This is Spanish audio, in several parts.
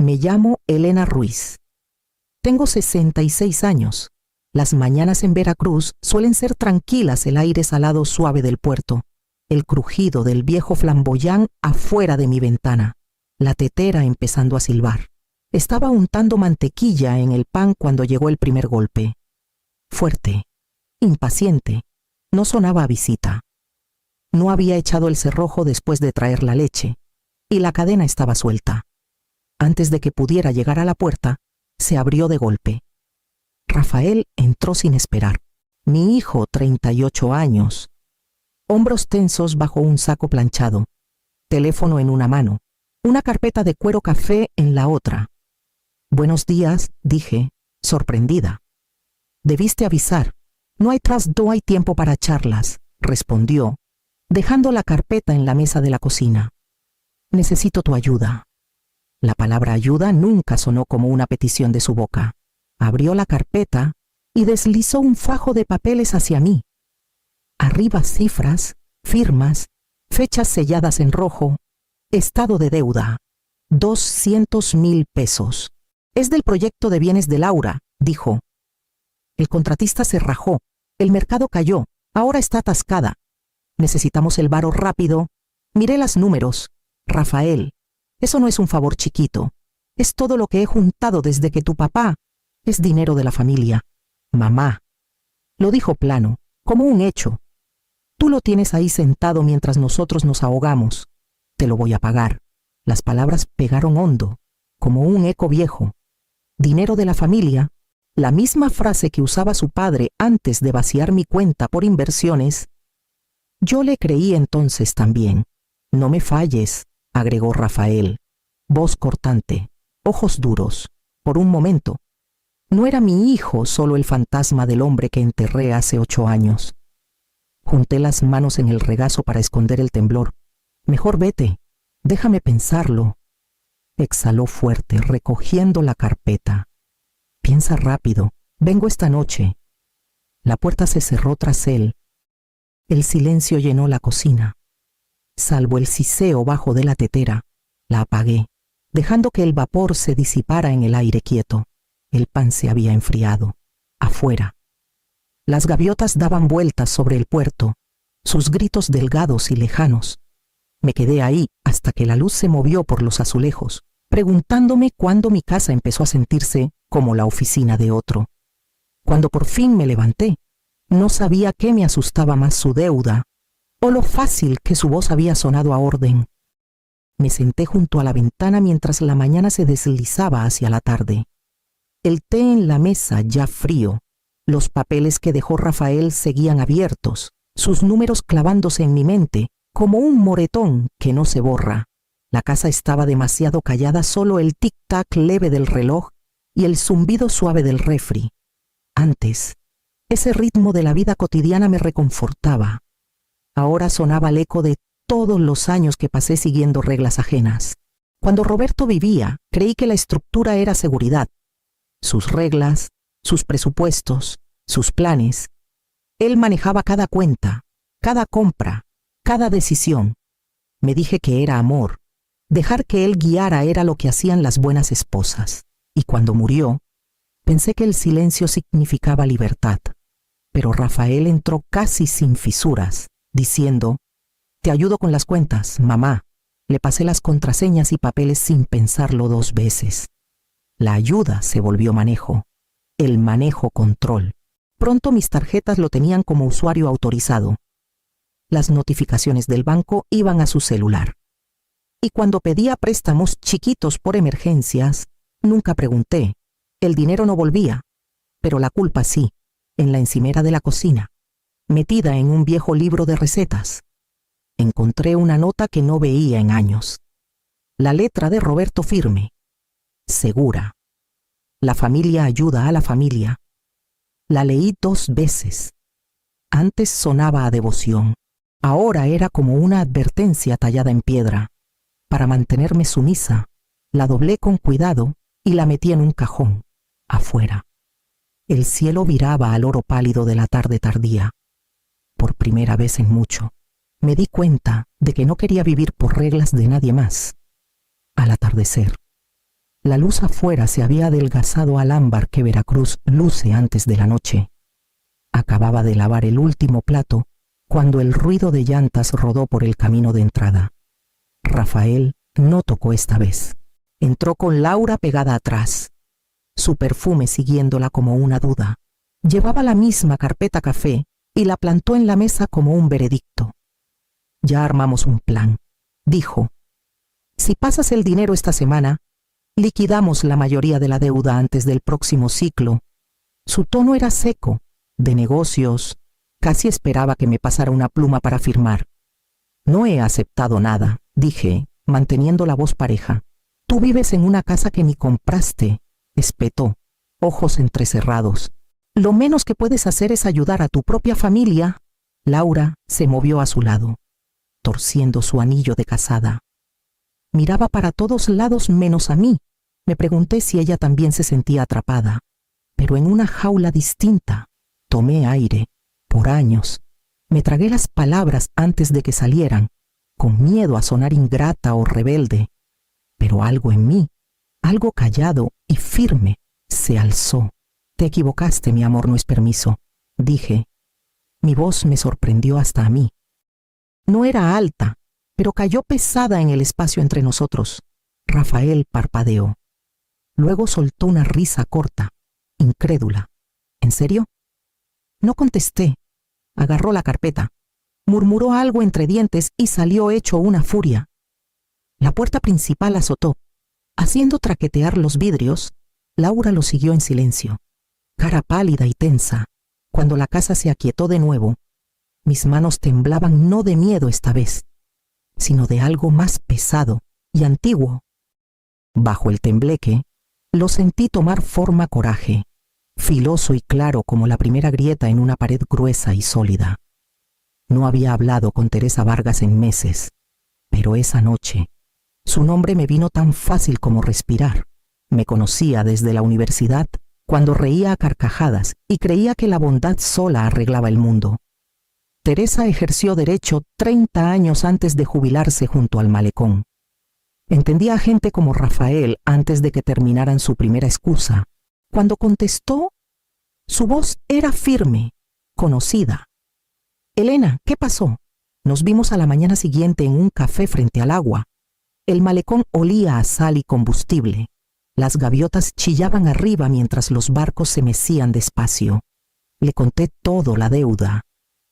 Me llamo Elena Ruiz. Tengo 66 años. Las mañanas en Veracruz suelen ser tranquilas, el aire salado suave del puerto, el crujido del viejo flamboyán afuera de mi ventana, la tetera empezando a silbar. Estaba untando mantequilla en el pan cuando llegó el primer golpe. Fuerte, impaciente, no sonaba a visita. No había echado el cerrojo después de traer la leche, y la cadena estaba suelta. Antes de que pudiera llegar a la puerta, se abrió de golpe. Rafael entró sin esperar. Mi hijo, 38 años. Hombros tensos bajo un saco planchado, teléfono en una mano, una carpeta de cuero café en la otra. Buenos días, dije, sorprendida. Debiste avisar. No hay tiempo para charlas, respondió, dejando la carpeta en la mesa de la cocina. Necesito tu ayuda. La palabra ayuda nunca sonó como una petición de su boca. Abrió la carpeta y deslizó un fajo de papeles hacia mí. Arriba cifras, firmas, fechas selladas en rojo, estado de deuda, 200,000 pesos. Es del proyecto de bienes de Laura, dijo. El contratista se rajó, el mercado cayó, ahora está atascada. Necesitamos el varo rápido. Miré los números. Rafael, eso no es un favor chiquito. Es todo lo que he juntado desde que tu papá... Es dinero de la familia. Mamá. Lo dijo plano, como un hecho. Tú lo tienes ahí sentado mientras nosotros nos ahogamos. Te lo voy a pagar. Las palabras pegaron hondo, como un eco viejo. Dinero de la familia, la misma frase que usaba su padre antes de vaciar mi cuenta por inversiones. Yo le creí entonces también. No me falles, agregó Rafael. Voz cortante, ojos duros. Por un momento. No era mi hijo solo el fantasma del hombre que enterré hace 8 años. Junté las manos en el regazo para esconder el temblor. Mejor vete, déjame pensarlo. Exhaló fuerte, recogiendo la carpeta. Piensa rápido, vengo esta noche. La puerta se cerró tras él. El silencio llenó la cocina. Salvo el siseo bajo de la tetera, la apagué, dejando que el vapor se disipara en el aire quieto. El pan se había enfriado. Afuera. Las gaviotas daban vueltas sobre el puerto, sus gritos delgados y lejanos. Me quedé ahí hasta que la luz se movió por los azulejos, preguntándome cuándo mi casa empezó a sentirse como la oficina de otro. Cuando por fin me levanté, no sabía qué me asustaba más, su deuda o lo fácil que su voz había sonado a orden. Me senté junto a la ventana mientras la mañana se deslizaba hacia la tarde. El té en la mesa ya frío, los papeles que dejó Rafael seguían abiertos, sus números clavándose en mi mente, como un moretón que no se borra. La casa estaba demasiado callada, solo el tic-tac leve del reloj y el zumbido suave del refri. Antes, ese ritmo de la vida cotidiana me reconfortaba. Ahora sonaba el eco de todos los años que pasé siguiendo reglas ajenas. Cuando Roberto vivía, creí que la estructura era seguridad. Sus reglas, sus presupuestos, sus planes. Él manejaba cada cuenta, cada compra, cada decisión. Me dije que era amor. Dejar que él guiara era lo que hacían las buenas esposas. Y cuando murió, pensé que el silencio significaba libertad. Pero Rafael entró casi sin fisuras, diciendo, «Te ayudo con las cuentas, mamá». Le pasé las contraseñas y papeles sin pensarlo 2 veces. La ayuda se volvió manejo. El manejo control. Pronto mis tarjetas lo tenían como usuario autorizado. Las notificaciones del banco iban a su celular. Y cuando pedía préstamos chiquitos por emergencias, nunca pregunté. El dinero no volvía, pero la culpa sí, en la encimera de la cocina, metida en un viejo libro de recetas. Encontré una nota que no veía en años. La letra de Roberto firme. Segura. La familia ayuda a la familia. La leí 2 veces. Antes sonaba a devoción. Ahora era como una advertencia tallada en piedra. Para mantenerme sumisa, la doblé con cuidado y la metí en un cajón, afuera. El cielo viraba al oro pálido de la tarde tardía. Por primera vez en mucho, me di cuenta de que no quería vivir por reglas de nadie más. Al atardecer, La luz afuera se había adelgazado al ámbar que Veracruz luce antes de la noche. Acababa de lavar el último plato cuando el ruido de llantas rodó por el camino de entrada. Rafael no tocó esta vez. Entró con Laura pegada atrás, su perfume siguiéndola como una duda. Llevaba la misma carpeta café y la plantó en la mesa como un veredicto. Ya armamos un plan, dijo. Si pasas el dinero esta semana, liquidamos la mayoría de la deuda antes del próximo ciclo. Su tono era seco, de negocios. Casi esperaba que me pasara una pluma para firmar. No he aceptado nada, dije, manteniendo la voz pareja. Tú vives en una casa que ni compraste, espetó, ojos entrecerrados. Lo menos que puedes hacer es ayudar a tu propia familia. Laura se movió a su lado, torciendo su anillo de casada. Miraba para todos lados menos a mí. Me pregunté si ella también se sentía atrapada, pero en una jaula distinta. Tomé aire. Por años, me tragué las palabras antes de que salieran, con miedo a sonar ingrata o rebelde. Pero algo en mí, algo callado y firme, se alzó. Te equivocaste, mi amor no es permiso, dije. Mi voz me sorprendió hasta a mí. No era alta, pero cayó pesada en el espacio entre nosotros. Rafael parpadeó. Luego soltó una risa corta, incrédula. ¿En serio? No contesté. Agarró la carpeta, murmuró algo entre dientes y salió hecho una furia. La puerta principal azotó. Haciendo traquetear los vidrios, Laura lo siguió en silencio, cara pálida y tensa. Cuando la casa se aquietó de nuevo, mis manos temblaban no de miedo esta vez, sino de algo más pesado y antiguo. Bajo el tembleque, lo sentí tomar forma coraje, filoso y claro como la primera grieta en una pared gruesa y sólida. No había hablado con Teresa Vargas en meses, pero esa noche, su nombre me vino tan fácil como respirar. Me conocía desde la universidad, cuando reía a carcajadas y creía que la bondad sola arreglaba el mundo. Teresa ejerció derecho 30 años antes de jubilarse junto al malecón. Entendía a gente como Rafael antes de que terminaran su primera excusa. Cuando contestó, su voz era firme, conocida. Elena, ¿qué pasó? Nos vimos a la mañana siguiente en un café frente al agua. El malecón olía a sal y combustible. Las gaviotas chillaban arriba mientras los barcos se mecían despacio. Le conté todo, la deuda,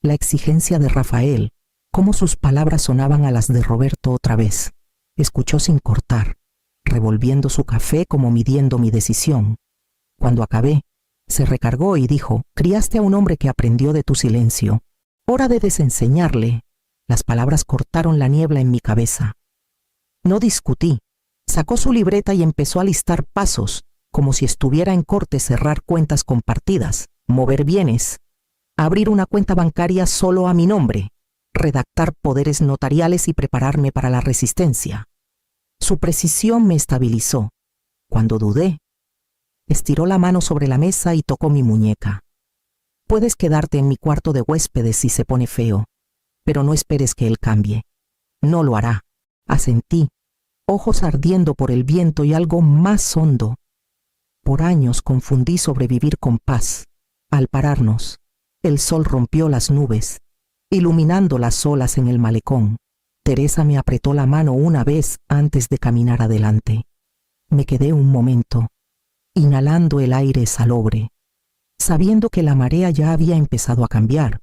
la exigencia de Rafael, cómo sus palabras sonaban a las de Roberto otra vez. Escuchó sin cortar, revolviendo su café como midiendo mi decisión. Cuando acabé, se recargó y dijo, criaste a un hombre que aprendió de tu silencio. Hora de desenseñarle. Las palabras cortaron la niebla en mi cabeza. No discutí. Sacó su libreta y empezó a listar pasos, como si estuviera en corte: cerrar cuentas compartidas, mover bienes, abrir una cuenta bancaria solo a mi nombre, redactar poderes notariales y prepararme para la resistencia. Su precisión me estabilizó. Cuando dudé, estiró la mano sobre la mesa y tocó mi muñeca. Puedes quedarte en mi cuarto de huéspedes si se pone feo, pero no esperes que él cambie. No lo hará. Asentí, ojos ardiendo por el viento y algo más hondo. Por años confundí sobrevivir con paz. Al pararnos, el sol rompió las nubes, iluminando las olas en el malecón. Teresa me apretó la mano una vez antes de caminar adelante. Me quedé un momento, inhalando el aire salobre, sabiendo que la marea ya había empezado a cambiar.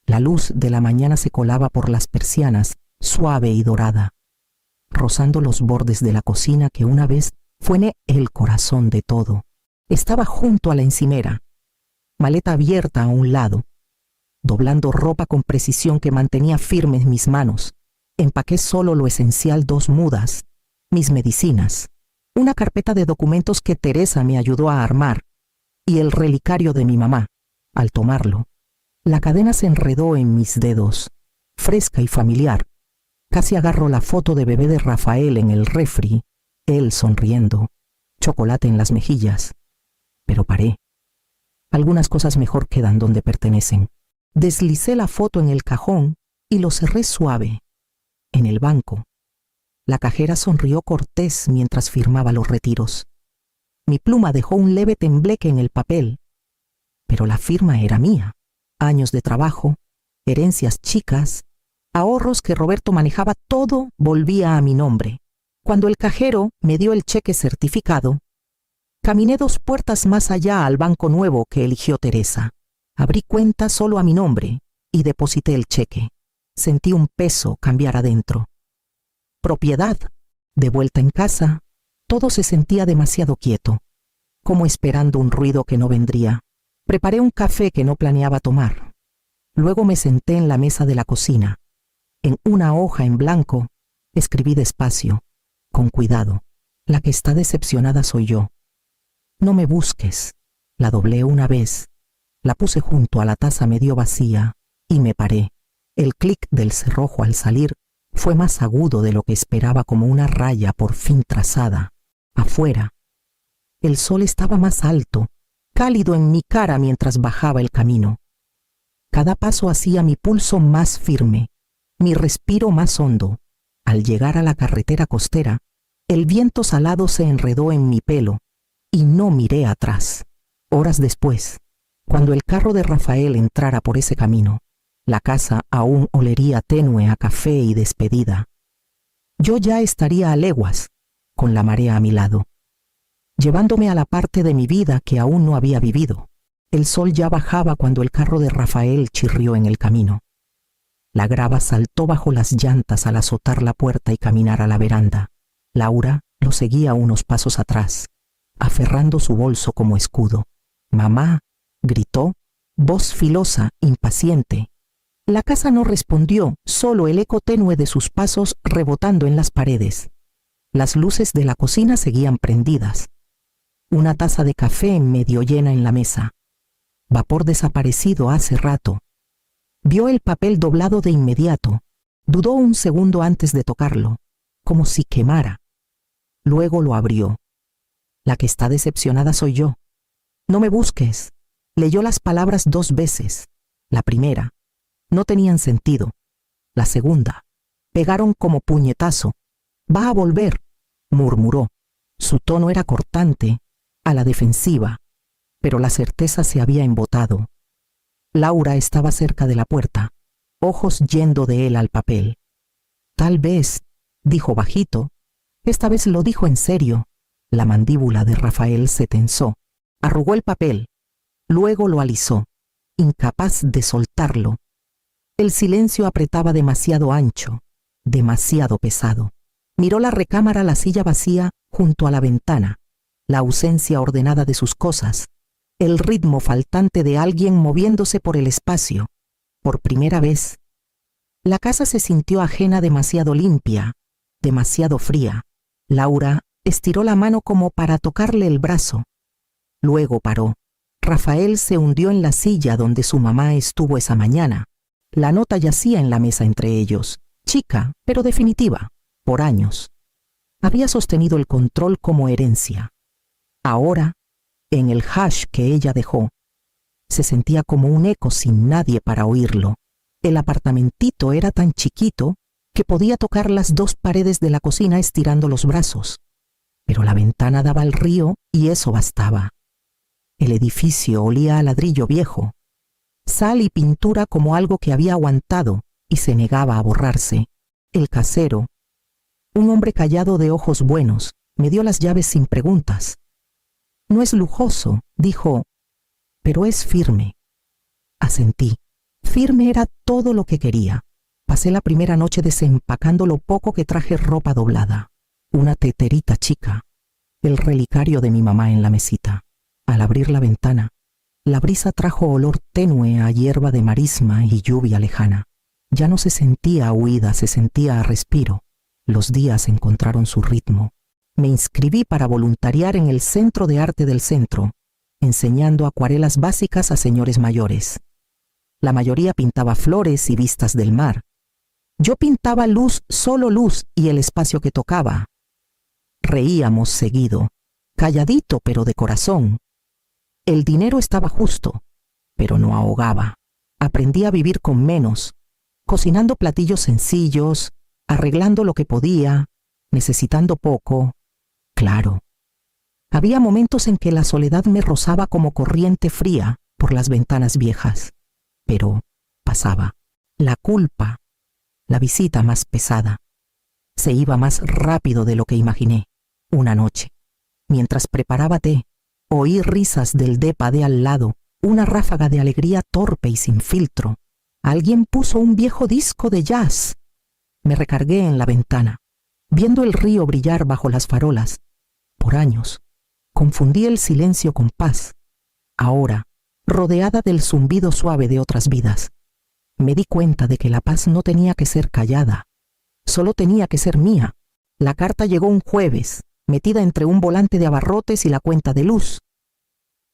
La luz de la mañana se colaba por las persianas, suave y dorada, rozando los bordes de la cocina que una vez fue el corazón de todo. Estaba junto a la encimera, maleta abierta a un lado, doblando ropa con precisión que mantenía firmes mis manos. Empaqué solo lo esencial: 2 mudas, mis medicinas, una carpeta de documentos que Teresa me ayudó a armar y el relicario de mi mamá. Al tomarlo, la cadena se enredó en mis dedos, fresca y familiar. Casi agarro la foto de bebé de Rafael en el refri, él sonriendo, chocolate en las mejillas. Pero paré. Algunas cosas mejor quedan donde pertenecen. Deslicé la foto en el cajón y lo cerré suave. En el banco, La cajera sonrió cortés mientras firmaba los retiros. Mi pluma dejó un leve tembleque en el papel, pero la firma era mía. Años de trabajo, herencias chicas, ahorros que Roberto manejaba, todo volvía a mi nombre. Cuando el cajero me dio el cheque certificado, caminé 2 puertas más allá al banco nuevo que eligió Teresa. Abrí cuenta solo a mi nombre y deposité el cheque. Sentí un peso cambiar adentro. Propiedad. De vuelta en casa, todo se sentía demasiado quieto, como esperando un ruido que no vendría. Preparé un café que no planeaba tomar. Luego me senté en la mesa de la cocina. En una hoja en blanco, escribí despacio, con cuidado. La que está decepcionada soy yo. No me busques. La doblé una vez. La puse junto a la taza medio vacía y me paré. El clic del cerrojo al salir fue más agudo de lo que esperaba, como una raya por fin trazada. Afuera, el sol estaba más alto, cálido en mi cara mientras bajaba el camino. Cada paso hacía mi pulso más firme, mi respiro más hondo. Al llegar a la carretera costera, el viento salado se enredó en mi pelo y no miré atrás. Horas después, cuando el carro de Rafael entrara por ese camino, la casa aún olería tenue a café y despedida. Yo ya estaría a leguas, con la marea a mi lado, llevándome a la parte de mi vida que aún no había vivido. El sol ya bajaba cuando el carro de Rafael chirrió en el camino. La grava saltó bajo las llantas al azotar la puerta y caminar a la veranda. Laura lo seguía unos pasos atrás, aferrando su bolso como escudo. «Mamá», gritó, voz filosa, impaciente. La casa no respondió, solo el eco tenue de sus pasos rebotando en las paredes. Las luces de la cocina seguían prendidas. Una taza de café medio llena en la mesa. Vapor desaparecido hace rato. Vio el papel doblado de inmediato. Dudó un segundo antes de tocarlo, como si quemara. Luego lo abrió. La que está decepcionada soy yo. No me busques. Leyó las palabras 2 veces. La primera, no tenían sentido. La segunda, pegaron como puñetazo. Va a volver, murmuró. Su tono era cortante, a la defensiva, pero la certeza se había embotado. Laura estaba cerca de la puerta, ojos yendo de él al papel. Tal vez, dijo bajito. Esta vez lo dijo en serio. La mandíbula de Rafael se tensó. Arrugó el papel. Luego lo alisó, incapaz de soltarlo. El silencio apretaba demasiado ancho, demasiado pesado. Miró la recámara, la silla vacía junto a la ventana, la ausencia ordenada de sus cosas, el ritmo faltante de alguien moviéndose por el espacio. Por primera vez, la casa se sintió ajena, demasiado limpia, demasiado fría. Laura estiró la mano como para tocarle el brazo. Luego paró. Rafael se hundió en la silla donde su mamá estuvo esa mañana. La nota yacía en la mesa entre ellos, chica, pero definitiva, por años. Había sostenido el control como herencia. Ahora, en el hash que ella dejó, se sentía como un eco sin nadie para oírlo. El apartamentito era tan chiquito que podía tocar las 2 paredes de la cocina estirando los brazos. Pero la ventana daba al río y eso bastaba. El edificio olía a ladrillo viejo, sal y pintura como algo que había aguantado y se negaba a borrarse. El casero, un hombre callado de ojos buenos, me dio las llaves sin preguntas. No es lujoso, dijo, pero es firme. Asentí. Firme era todo lo que quería. Pasé la primera noche desempacando lo poco que traje: ropa doblada, una teterita chica, el relicario de mi mamá en la mesita. Al abrir la ventana, la brisa trajo olor tenue a hierba de marisma y lluvia lejana. Ya no se sentía a huida, se sentía a respiro. Los días encontraron su ritmo. Me inscribí para voluntariar en el Centro de Arte del centro, enseñando acuarelas básicas a señores mayores. La mayoría pintaba flores y vistas del mar. Yo pintaba luz, solo luz y el espacio que tocaba. Reíamos seguido, calladito pero de corazón. El dinero estaba justo, pero no ahogaba. Aprendí a vivir con menos, cocinando platillos sencillos, arreglando lo que podía, necesitando poco, claro. Había momentos en que la soledad me rozaba como corriente fría por las ventanas viejas, pero pasaba. La culpa, la visita más pesada, se iba más rápido de lo que imaginé. Una noche, mientras preparaba té, oí risas del depa de al lado, una ráfaga de alegría torpe y sin filtro. Alguien puso un viejo disco de jazz. Me recargué en la ventana, viendo el río brillar bajo las farolas. Por años, confundí el silencio con paz. Ahora, rodeada del zumbido suave de otras vidas, me di cuenta de que la paz no tenía que ser callada, solo tenía que ser mía. La carta llegó un jueves, metida entre un volante de abarrotes y la cuenta de luz.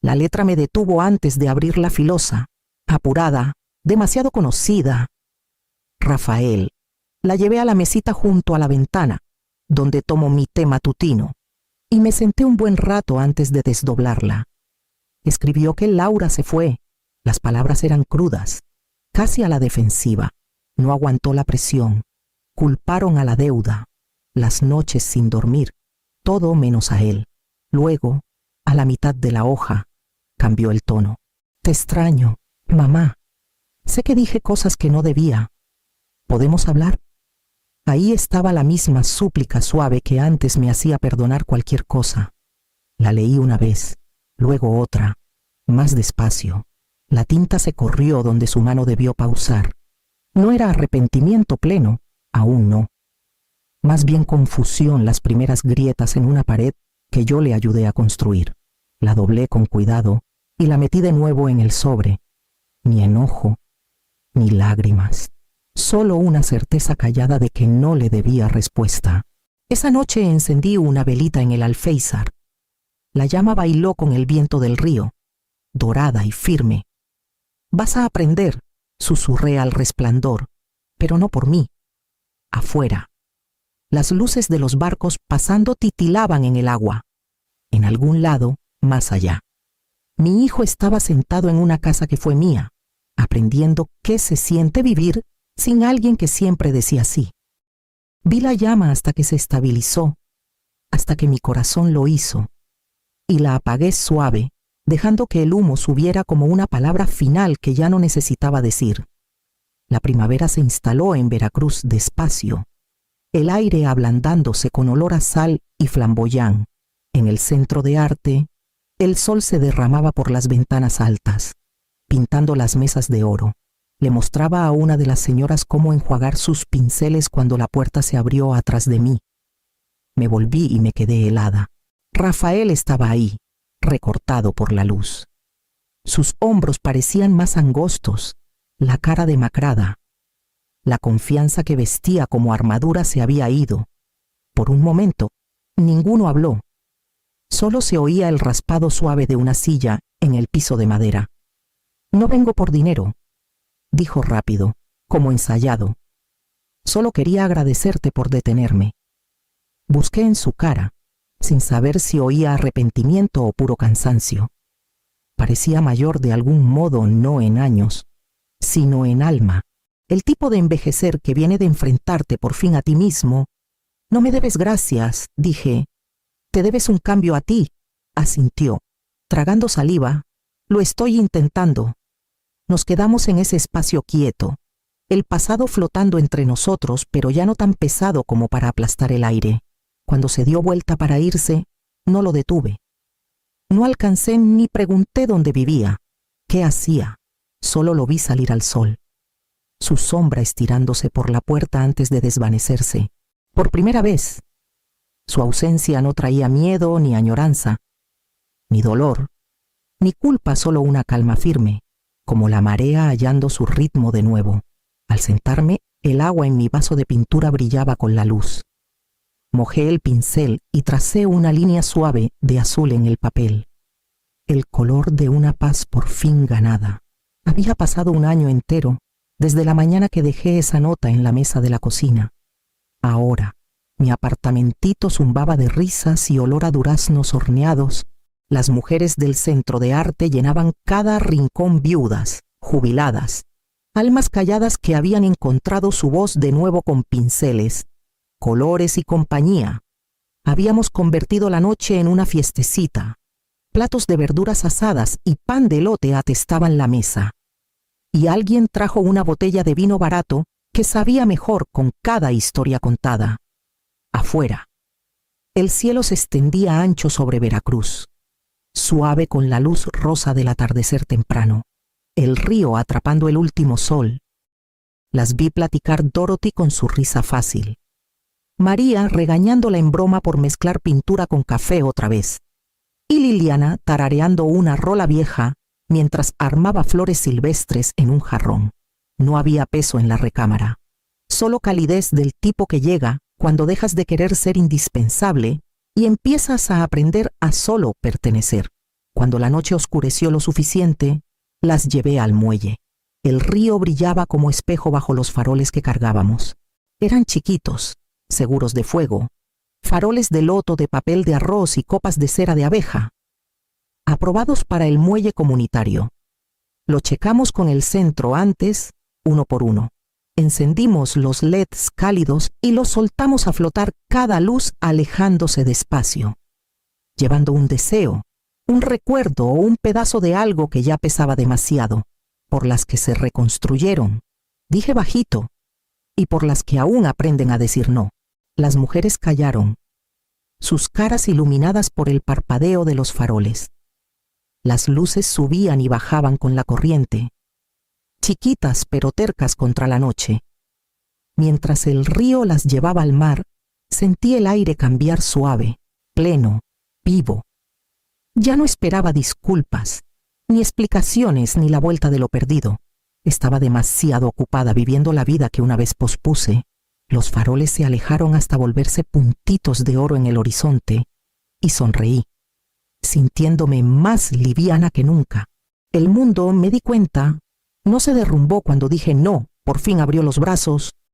La letra me detuvo antes de abrir la filosa, apurada, demasiado conocida. Rafael. La llevé a la mesita junto a la ventana, donde tomo mi té matutino, y me senté un buen rato antes de desdoblarla. Escribió que Laura se fue. Las palabras eran crudas, casi a la defensiva. No aguantó la presión. Culparon a la deuda, las noches sin dormir, todo menos a él. Luego, a la mitad de la hoja, cambió el tono. Te extraño, mamá. Sé que dije cosas que no debía. ¿Podemos hablar? Ahí estaba la misma súplica suave que antes me hacía perdonar cualquier cosa. La leí una vez, luego otra, más despacio. La tinta se corrió donde su mano debió pausar. No era arrepentimiento pleno, aún no. Más bien confusión las primeras grietas en una pared que yo le ayudé a construir. La doblé con cuidado y la metí de nuevo en el sobre. Ni enojo, ni lágrimas. Solo una certeza callada de que no le debía respuesta. Esa noche encendí una velita en el alféizar. La llama bailó con el viento del río, dorada y firme. Vas a aprender, susurré al resplandor, pero no por mí. Afuera. Las luces de los barcos pasando titilaban en el agua. En algún lado, más allá. Mi hijo estaba sentado en una casa que fue mía, aprendiendo qué se siente vivir sin alguien que siempre decía sí. Vi la llama hasta que se estabilizó, hasta que mi corazón lo hizo, y la apagué suave, dejando que el humo subiera como una palabra final que ya no necesitaba decir. La primavera se instaló en Veracruz despacio, el aire ablandándose con olor a sal y flamboyán. En el centro de arte, el sol se derramaba por las ventanas altas, pintando las mesas de oro. Le mostraba a una de las señoras cómo enjuagar sus pinceles cuando la puerta se abrió atrás de mí. Me volví y me quedé helada. Rafael estaba ahí, recortado por la luz. Sus hombros parecían más angostos, la cara demacrada. La confianza que vestía como armadura se había ido. Por un momento, ninguno habló. Solo se oía el raspado suave de una silla en el piso de madera. No vengo por dinero, dijo rápido, como ensayado. Solo quería agradecerte por detenerme. Busqué en su cara, sin saber si oía arrepentimiento o puro cansancio. Parecía mayor de algún modo, no en años, sino en alma. El tipo de envejecer que viene de enfrentarte por fin a ti mismo. No me debes gracias, dije. Te debes un cambio a ti, asintió. Tragando saliva, lo estoy intentando. Nos quedamos en ese espacio quieto, el pasado flotando entre nosotros, pero ya no tan pesado como para aplastar el aire. Cuando se dio vuelta para irse, no lo detuve. No alcancé ni pregunté dónde vivía, qué hacía. Solo lo vi salir al sol. Su sombra estirándose por la puerta antes de desvanecerse. Por primera vez. Su ausencia no traía miedo ni añoranza, ni dolor, ni culpa, solo una calma firme, como la marea hallando su ritmo de nuevo. Al sentarme, el agua en mi vaso de pintura brillaba con la luz. Mojé el pincel y tracé una línea suave de azul en el papel. El color de una paz por fin ganada. Había pasado un año entero, desde la mañana que dejé esa nota en la mesa de la cocina. Ahora, mi apartamentito zumbaba de risas y olor a duraznos horneados. Las mujeres del centro de arte llenaban cada rincón, viudas, jubiladas, almas calladas que habían encontrado su voz de nuevo con pinceles, colores y compañía. Habíamos convertido la noche en una fiestecita. Platos de verduras asadas y pan de elote atestaban la mesa. Y alguien trajo una botella de vino barato que sabía mejor con cada historia contada. Afuera, el cielo se extendía ancho sobre Veracruz, suave con la luz rosa del atardecer temprano, el río atrapando el último sol. Las vi platicar Dorothy con su risa fácil, María regañándola en broma por mezclar pintura con café otra vez, y Liliana tarareando una rola vieja mientras armaba flores silvestres en un jarrón. No había peso en la recámara, solo calidez del tipo que llega cuando dejas de querer ser indispensable y empiezas a aprender a solo pertenecer. Cuando la noche oscureció lo suficiente, las llevé al muelle. El río brillaba como espejo bajo los faroles que cargábamos. Eran chiquitos, seguros de fuego, faroles de loto de papel de arroz y copas de cera de abeja, aprobados para el muelle comunitario. Lo checamos con el centro antes, uno por uno. Encendimos los LEDs cálidos y los soltamos a flotar, cada luz alejándose despacio, llevando un deseo, un recuerdo o un pedazo de algo que ya pesaba demasiado, por las que se reconstruyeron, dije bajito, y por las que aún aprenden a decir no. Las mujeres callaron, sus caras iluminadas por el parpadeo de los faroles. Las luces subían y bajaban con la corriente, chiquitas pero tercas contra la noche. Mientras el río las llevaba al mar, sentí el aire cambiar suave, pleno, vivo. Ya no esperaba disculpas, ni explicaciones, ni la vuelta de lo perdido. Estaba demasiado ocupada viviendo la vida que una vez pospuse. Los faroles se alejaron hasta volverse puntitos de oro en el horizonte, y sonreí, sintiéndome más liviana que nunca. El mundo, me di cuenta, no se derrumbó cuando dije no, por fin abrió los brazos,